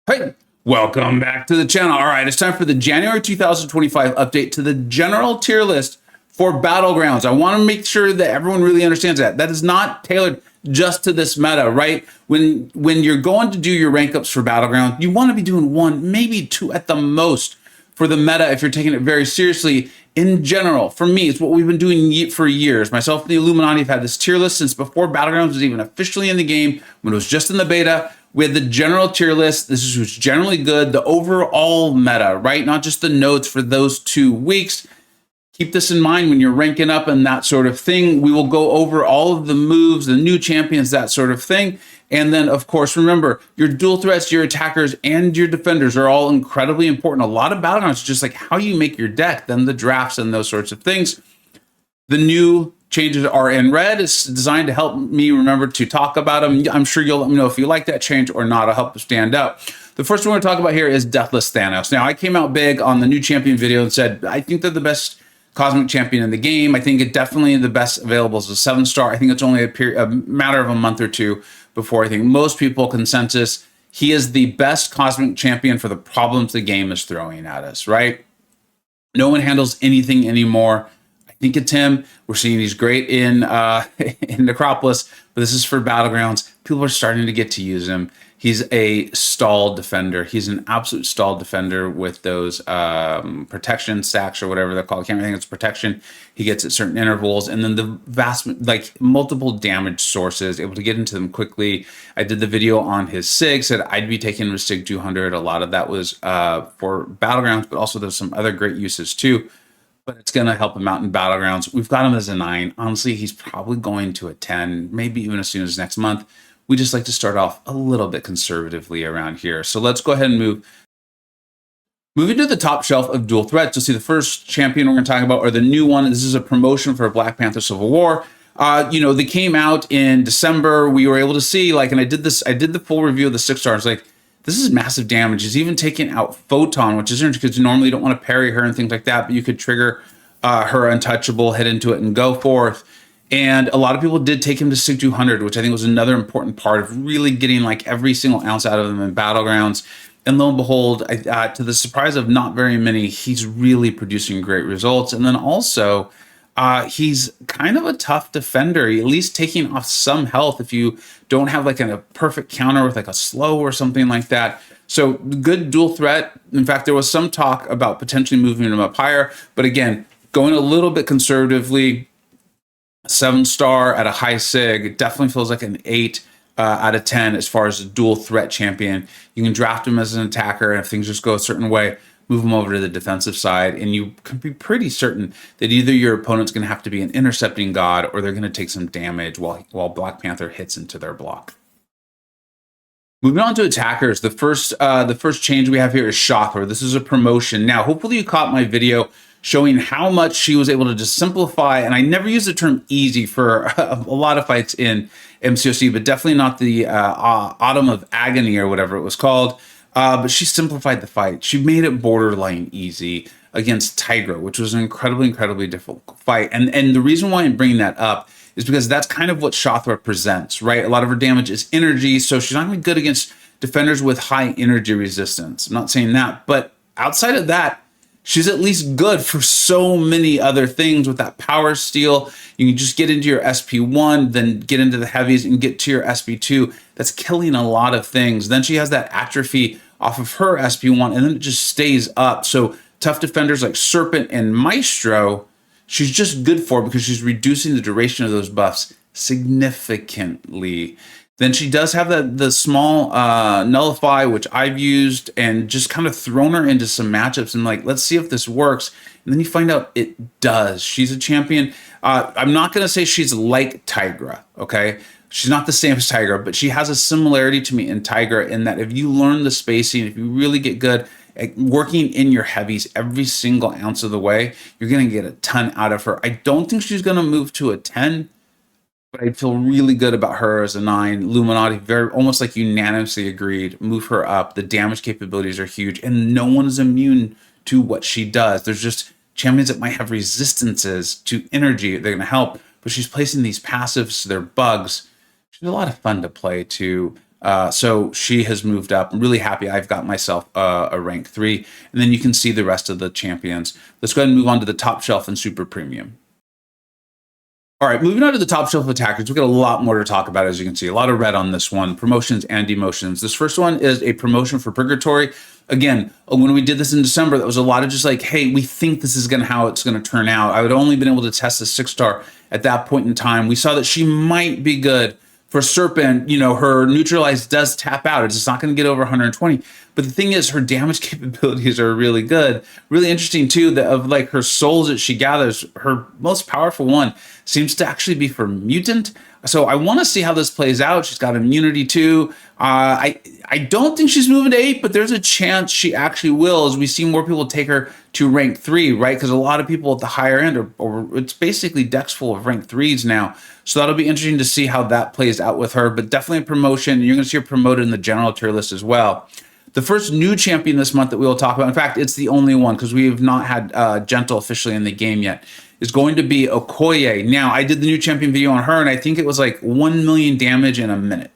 Hey, welcome back to the channel. All right, it's time for the January 2025 update to the general tier list for Battlegrounds. I want to make sure that everyone really understands that. That is not tailored just to this meta, right? When you're going to do your rank ups for Battlegrounds, you want to be doing one, maybe two at the most for the meta if you're taking it very seriously. In general, for me, it's what we've been doing for years. Myself and the Illuminati have had this tier list since before Battlegrounds was even officially in the game, when it was just in the beta. We had the general tier list. This is what's generally good, the overall meta, right? Not just the notes for those 2 weeks. Keep this in mind when you're ranking up and that sort of thing. We will go over all of the moves, the new champions, that sort of thing. And then, of course, remember, your dual threats, your attackers, and your defenders are all incredibly important. A lot of Battlegrounds is just like how you make your deck, then the drafts and those sorts of things. The new changes are in red. It's designed to help me remember to talk about them. I'm sure you'll let me know if you like that change or not. I'll help you stand out. The first one we're going to talk about here is Deathless Thanos. Now, I came out big on the new champion video and said, I think they're the best cosmic champion in the game. I think it definitely the best available is a 7-star. I think it's only a matter of a month or two before I think most people consensus he is the best cosmic champion for the problems the game is throwing at us, right? No one handles anything anymore. I think it's him. We're seeing he's great in Necropolis, but this is for Battlegrounds. People are starting to get to use him. He's a stall defender. He's an absolute stall defender with those protection stacks or whatever they're called. I can't remember, it's protection. He gets at certain intervals, and then the vast, like multiple damage sources, able to get into them quickly. I did the video on his SIG, said I'd be taking him to SIG 200. A lot of that was for Battlegrounds, but also there's some other great uses too. But it's going to help him out in Battlegrounds. We've got him as a 9. Honestly, he's probably going to a 10, maybe even as soon as next month. We just like to start off a little bit conservatively around here. So let's go ahead and moving to the top shelf of dual threats. You'll see the first champion we're going to talk about, or the new one. This is a promotion for Black Panther Civil War. They came out in December. We were able to see, and I did the full review of the 6 stars. This is massive damage. He's even taking out Photon, which is interesting because you normally don't want to parry her and things like that, but you could trigger her untouchable, hit into it, and go forth. And a lot of people did take him to SIG 200, which I think was another important part of really getting every single ounce out of him in Battlegrounds. And lo and behold, to the surprise of not very many, he's really producing great results. And then also, he's kind of a tough defender, at least taking off some health if you don't have a perfect counter with a slow or something like that. So good dual threat. In fact, there was some talk about potentially moving him up higher. But again, going a little bit conservatively, 7-star at a high SIG definitely feels like an 8 out of 10 as far as a dual threat champion. You can draft him as an attacker, and if things just go a certain way, move him over to the defensive side, and you can be pretty certain that either your opponent's going to have to be an intercepting god or they're going to take some damage while Black Panther hits into their block. Moving on to attackers, the first change we have here is Chakra. This is a promotion. Now, hopefully you caught my video showing how much she was able to just simplify, and I never use the term easy for a lot of fights in MCoC, but definitely not the Autumn of Agony or whatever it was called. But she simplified the fight. She made it borderline easy against Tigra, which was an incredibly difficult fight. And the reason why I'm bringing that up is because that's kind of what Chakra represents, right? A lot of her damage is energy, so she's not going to be good against defenders with high energy resistance. I'm not saying that, but outside of that, she's at least good for so many other things with that power steal. You can just get into your SP1, then get into the heavies and get to your SP2. That's killing a lot of things. Then she has that atrophy off of her SP1, and then it just stays up. So tough defenders like Serpent and Maestro, she's just good for because she's reducing the duration of those buffs significantly. Then she does have the small nullify, which I've used and just kind of thrown her into some matchups and let's see if this works. And then you find out it does. She's a champion. I'm not going to say she's like Tigra, okay? She's not the same as Tigra, but she has a similarity to me in Tigra in that if you learn the spacing, if you really get good at working in your heavies every single ounce of the way, you're going to get a ton out of her. I don't think she's going to move to a 10, but I feel really good about her as a 9. Illuminati, almost unanimously agreed, move her up. The damage capabilities are huge, and no one is immune to what she does. There's just champions that might have resistances to energy. They're going to help, but she's placing these passives, they're bugs. She's a lot of fun to play too. So she has moved up. I'm really happy I've got myself a rank 3. And then you can see the rest of the champions. Let's go ahead and move on to the top shelf and super premium. All right, moving on to the top shelf attackers, we've got a lot more to talk about, as you can see. A lot of red on this one, promotions and demotions. This first one is a promotion for Purgatory. Again, when we did this in December, that was a lot of just like, hey, we think this is how it's going to turn out. I would only been able to test the 6-star at that point in time. We saw that she might be good. For Serpent, her neutralize does tap out. It's just not going to get over 120. But the thing is, her damage capabilities are really good. Really interesting, too, that of like her souls that she gathers, her most powerful one seems to actually be for Mutant. So I want to see how this plays out. She's got immunity, too. I don't think she's moving to 8, but there's a chance she actually will, as we see more people take her to rank 3, right? Because a lot of people at the higher end or it's basically decks full of rank 3s now. So that'll be interesting to see how that plays out with her, but definitely a promotion. You're going to see her promoted in the general tier list as well. The first new champion this month that we will talk about, in fact, it's the only one because we have not had Gentle officially in the game yet, is going to be Okoye. Now, I did the new champion video on her, and I think it was like 1 million damage in a minute.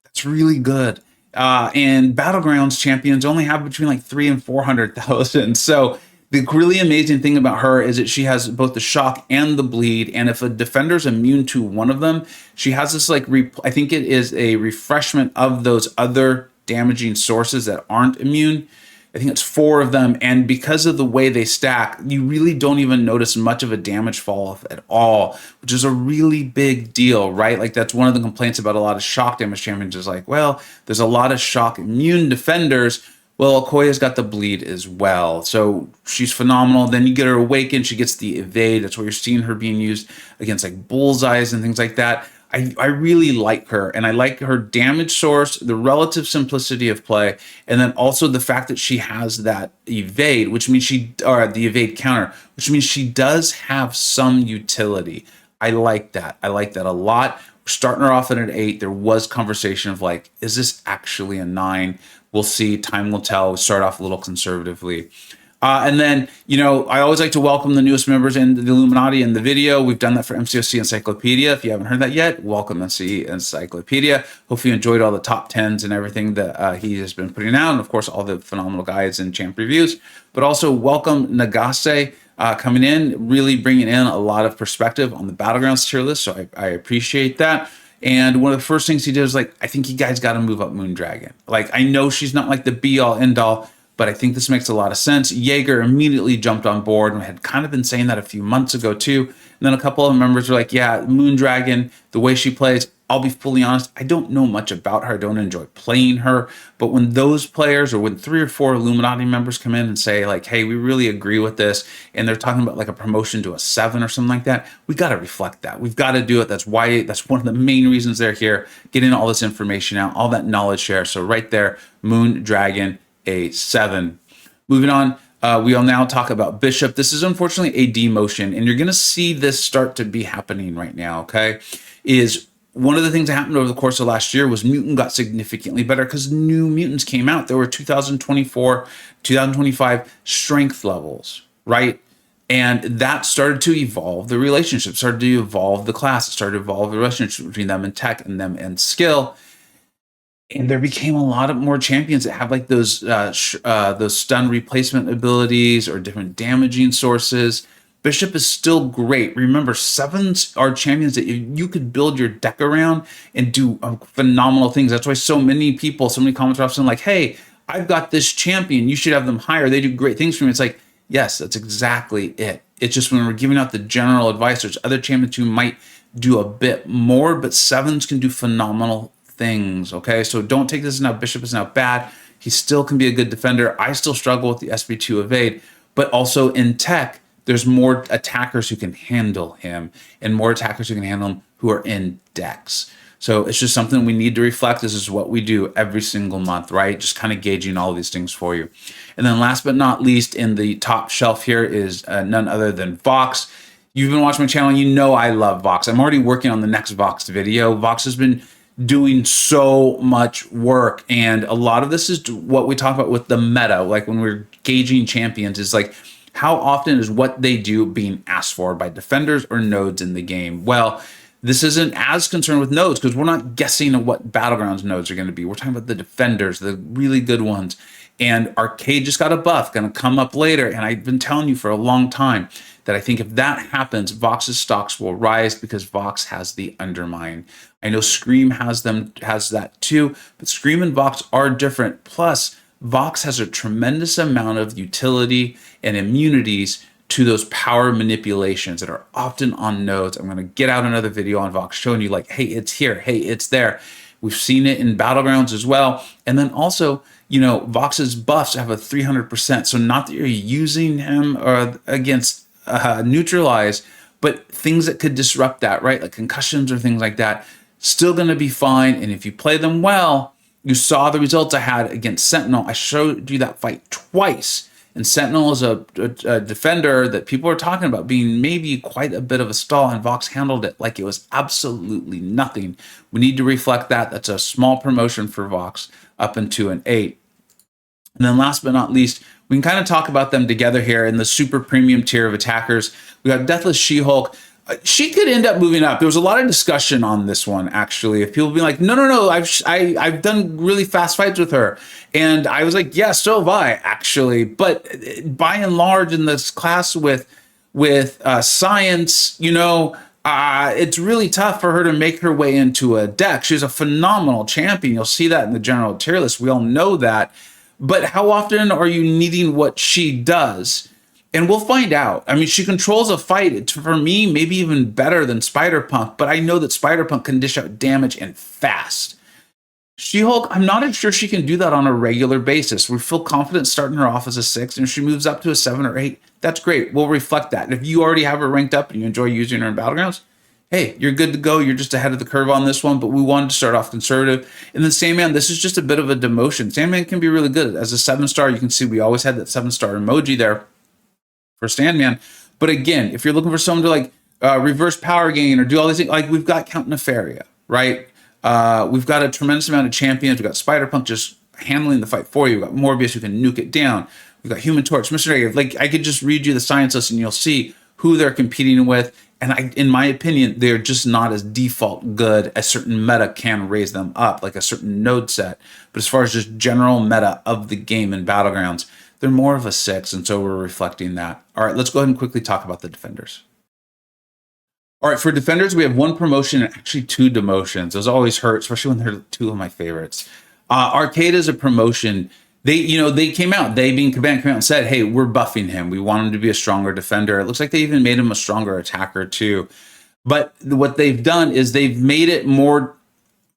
That's really good. And Battlegrounds champions only have between like 300,000 and 400,000. So the really amazing thing about her is that she has both the shock and the bleed. And if a defender's immune to one of them, she has this like, I think it is a refreshment of those other damaging sources that aren't immune. I think it's 4 of them. And because of the way they stack, you really don't even notice much of a damage fall off at all, which is a really big deal, right? Like that's one of the complaints about a lot of shock damage champions is like, well, there's a lot of shock immune defenders. Well, Okoye's got the bleed as well. So she's phenomenal. Then you get her awakened. She gets the evade. That's why you're seeing her being used against like bullseyes and things like that. I really like her, and I like her damage source, the relative simplicity of play, and then also the fact that she has that evade, which means the evade counter, which means she does have some utility. I like that. I like that a lot. We're starting her off at an 8. There was conversation of like, is this actually a 9? We'll see. Time will tell. We'll start off a little conservatively. And then, I always like to welcome the newest members in the Illuminati in the video. We've done that for MCoC Encyclopedia. If you haven't heard that yet, welcome MCoC Encyclopedia. Hopefully you enjoyed all the top 10s and everything that he has been putting out. And of course, all the phenomenal guides and champ reviews. But also welcome Nagase coming in, really bringing in a lot of perspective on the Battlegrounds tier list. So I appreciate that. And one of the first things he did was like, I think you guys got to move up Moondragon. Like, I know she's not like the be all end all, but I think this makes a lot of sense. Jaeger immediately jumped on board and had kind of been saying that a few months ago too. And then a couple of members were like, yeah, Moondragon, the way she plays, I'll be fully honest, I don't know much about her. I don't enjoy playing her. But when those players or when 3 or 4 Illuminati members come in and say like, hey, we really agree with this, and they're talking about like a promotion to a 7 or something like that, we got to reflect that. We've got to do it. That's one of the main reasons they're here, getting all this information out, all that knowledge share. So right there, Moondragon, a 7. Moving on, we'll now talk about Bishop. This is unfortunately a demotion, and you're going to see this start to be happening right now, okay? Is one of the things that happened over the course of last year was Mutant got significantly better because new mutants came out. There were 2024, 2025 strength levels, right? And that started to evolve the relationship, started to evolve the class, it started to evolve the relationship between them and tech and them and skill. And there became a lot of more champions that have like those stun replacement abilities or different damaging sources. Bishop is still great. Remember, 7s are champions that you could build your deck around and do phenomenal things. That's why so many comments are often like, hey, I've got this champion. You should have them higher. They do great things for me. It's like, yes, that's exactly it. It's just when we're giving out the general advice, there's other champions who might do a bit more, but 7s can do phenomenal things, okay? So don't take this as now Bishop is now bad. He still can be a good defender. I still struggle with the SB2 evade, but also in tech, there's more attackers who can handle him and more attackers who can handle him who are in decks. So it's just something we need to reflect. This is what we do every single month, right? Just kind of gauging all these things for you. And then last but not least, in the top shelf here is none other than Vox. You've been watching my channel, you know I love Vox. I'm already working on the next Vox video. Vox has been doing so much work, and a lot of this is what we talk about with the meta, like when we're gauging champions, is like how often is what they do being asked for by defenders or nodes in the game. Well, This isn't as concerned with nodes because we're not guessing at what Battlegrounds nodes are going to be. We're talking about the defenders, the really good ones. And Arcade just got a buff, going to come up later. And I've been telling you for a long time that I think if that happens, Vox's stocks will rise because Vox has the Undermine. I know Scream has that too, but Scream and Vox are different. Plus, Vox has a tremendous amount of utility and immunities to those power manipulations that are often on nodes. I'm going to get out another video on Vox showing you like, hey, it's here, hey, it's there. We've seen it in Battlegrounds as well. And then also, you know, Vox's buffs have a 300%. So not that you're using him or against neutralize, but things that could disrupt that, right? Like concussions or things like that, still going to be fine. And if you play them well, you saw the results I had against Sentinel. I showed you that fight twice. And Sentinel is a defender that people are talking about being maybe quite a bit of a stall, and Vox handled it like it was absolutely nothing. We need to reflect that. That's a small promotion for Vox up into an 8. And then last but not least, we can kind of talk about them together here in the super premium tier of attackers. We got Deathless She-Hulk. She could end up moving up. There was a lot of discussion on this one, actually. If people be like, no, I've done really fast fights with her. And I was like, yeah, so have I, actually. But by and large, in this class with science, you know, it's really tough for her to make her way into a deck. She's a phenomenal champion. You'll see that in the general tier list. We all know that. But how often are you needing what she does? And we'll find out. I mean, she controls a fight. It's, for me, maybe even better than Spider-Punk, but I know that Spider-Punk can dish out damage and fast. She-Hulk, I'm not sure she can do that on a regular basis. We feel confident starting her off as a 6, and if she moves up to a 7 or 8, that's great. We'll reflect that. And if you already have her ranked up and you enjoy using her in Battlegrounds, hey, you're good to go. You're just ahead of the curve on this one, but we wanted to start off conservative. And then Sandman, this is just a bit of a demotion. Sandman can be really good. As a 7-star, you can see we always had that 7-star emoji there for Sandman. But again, if you're looking for someone to like reverse power gain or do all these things, like we've got Count Nefaria, right? We've got a tremendous amount of champions. We've got Spider-Punk just handling the fight for you. We've got Morbius who can nuke it down. We've got Human Torch, Mr. Negative. Like I could just read you the science list and you'll see who they're competing with. And in my opinion, they're just not as default good as certain meta can raise them up, like a certain node set. But as far as just general meta of the game in Battlegrounds, they're more of a 6, and so we're reflecting that. All right, let's go ahead and quickly talk about the defenders. All right, for defenders, we have 1 promotion and actually 2 demotions. Those always hurt, especially when they're 2 of my favorites. Arcade is a promotion. They came out, they being Cabana came out and said, hey, we're buffing him. We want him to be a stronger defender. It looks like they even made him a stronger attacker too. But what they've done is they've made it more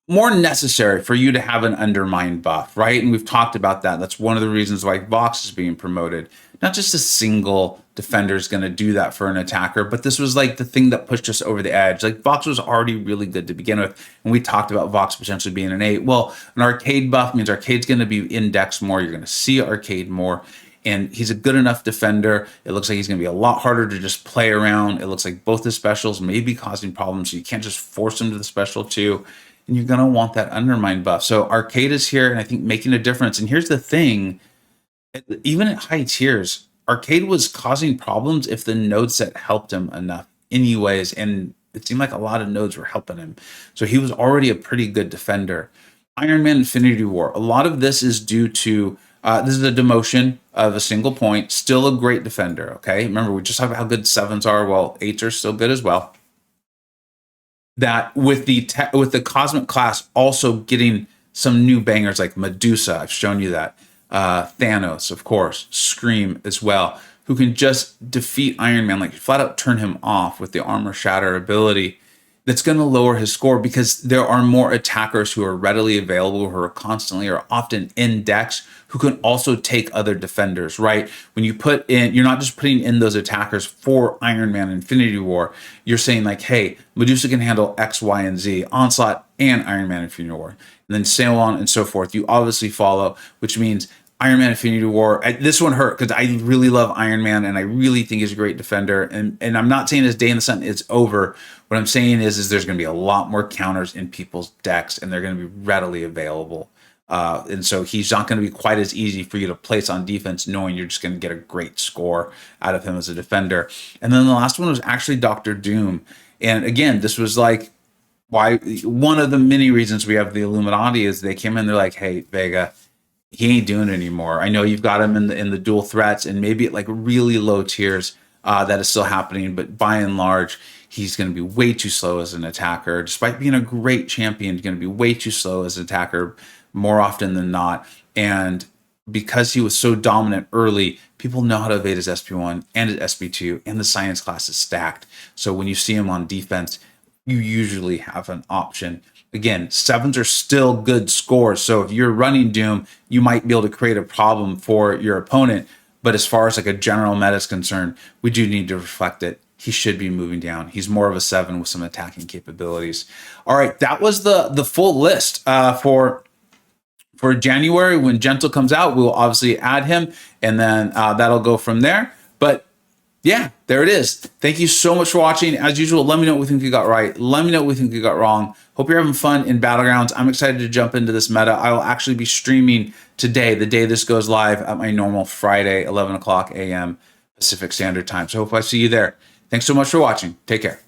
necessary for you to have an Undermine buff, right? And we've talked about that. That's one of the reasons why Vox is being promoted. Not just a single defender is going to do that for an attacker, but this was like the thing that pushed us over the edge. Like Vox was already really good to begin with, and we talked about Vox potentially being an 8. Well, an Arcade buff means Arcade's going to be indexed more. You're going to see Arcade more, and he's a good enough defender. It looks like he's going to be a lot harder to just play around. It looks like both the specials may be causing problems, so you can't just force him to the special too. And you're going to want that Undermine buff. So Arcade is here, and I think making a difference. And here's the thing. Even at high tiers, Arcade was causing problems if the node set helped him enough anyways, and it seemed like a lot of nodes were helping him. So he was already a pretty good defender. Iron Man Infinity War, a lot of this is due to, this is a demotion of a single point, still a great defender, okay? Remember, we just talked about how good 7s are, well, 8s are still good as well. That with the Cosmic class also getting some new bangers like Medusa, I've shown you that. Thanos, of course, Scream as well, who can just defeat Iron Man, like flat out turn him off with the armor shatter ability. That's going to lower his score because there are more attackers who are readily available, who are constantly or often in decks, who can also take other defenders, right? When you put in, you're not just putting in those attackers for Iron Man Infinity War. You're saying like, hey, Medusa can handle X, Y, and Z, Onslaught and Iron Man Infinity War. And then so on and so forth. You obviously follow, which means Iron Man Infinity War. This one hurt because I really love Iron Man and I really think he's a great defender. And I'm not saying his day in the sun is over. What I'm saying is there's going to be a lot more counters in people's decks and they're going to be readily available. And so he's not going to be quite as easy for you to place on defense, knowing you're just going to get a great score out of him as a defender. And then the last one was actually Dr. Doom. And again, this was like why one of the many reasons we have the Illuminati is they came in, they're like, hey, Vega, he ain't doing it anymore. I know you've got him in the dual threats and maybe at like really low tiers that is still happening, but by and large, he's going to be way too slow as an attacker. Despite being a great champion, he's going to be way too slow as an attacker more often than not. And because he was so dominant early, people know how to evade his SP1 and his SP2, and the science class is stacked. So when you see him on defense, you usually have an option. Again, sevens are still good scores. So if you're running Doom, you might be able to create a problem for your opponent. But as far as like a general meta is concerned, we do need to reflect it. He should be moving down. He's more of a 7 with some attacking capabilities. All right, that was the full list for January. When Gentle comes out, we'll obviously add him, and then that'll go from there. But yeah, there it is. Thank you so much for watching. As usual, let me know what we think you got right. Let me know what we think you got wrong. Hope you're having fun in Battlegrounds. I'm excited to jump into this meta. I will actually be streaming today, the day this goes live, at my normal Friday, 11 o'clock a.m. Pacific Standard Time. So hope I see you there. Thanks so much for watching. Take care.